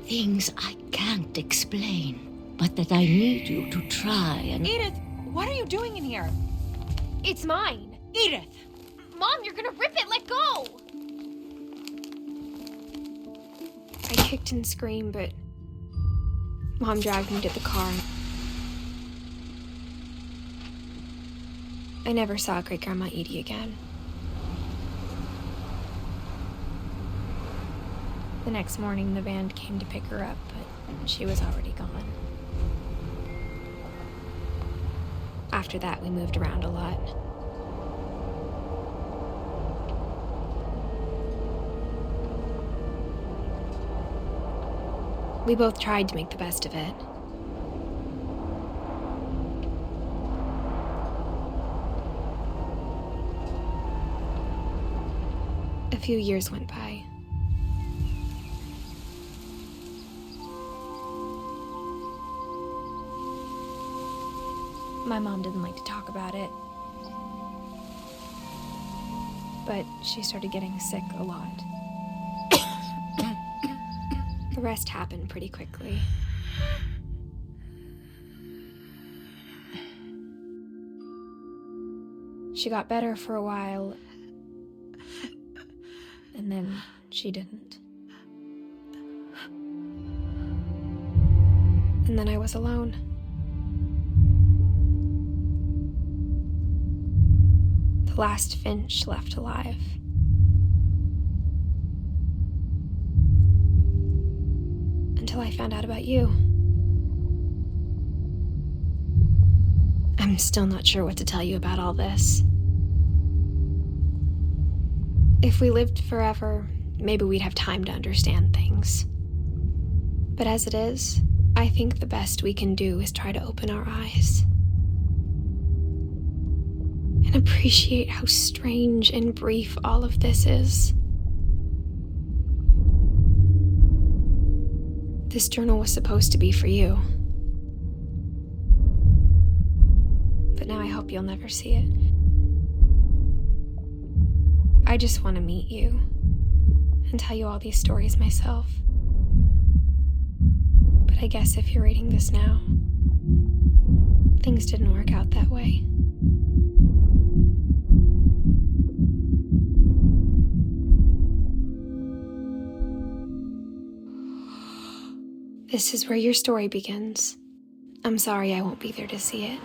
Things I can't explain, but that I need you to try and... Edith, what are you doing in here? It's mine. Edith! Mom, you're gonna rip it! Let go! I kicked and screamed, but Mom dragged me to the car. I never saw Great-Grandma Edie again. The next morning, the band came to pick her up, but she was already gone. After that, we moved around a lot. We both tried to make the best of it. A few years went by. My mom didn't like to talk about it, but she started getting sick a lot. The rest happened pretty quickly. She got better for a while, and then she didn't. And then I was alone. The last Finch left alive. Until I found out about you. I'm still not sure what to tell you about all this. If we lived forever, maybe we'd have time to understand things. But as it is, I think the best we can do is try to open our eyes. And appreciate how strange and brief all of this is. This journal was supposed to be for you. But now I hope you'll never see it. I just want to meet you and tell you all these stories myself. But I guess if you're reading this now, things didn't work out that way. This is where your story begins. I'm sorry I won't be there to see it.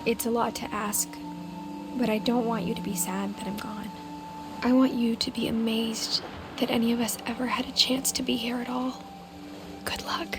It's a lot to ask, but I don't want you to be sad that I'm gone. I want you to be amazed that any of us ever had a chance to be here at all. Good luck.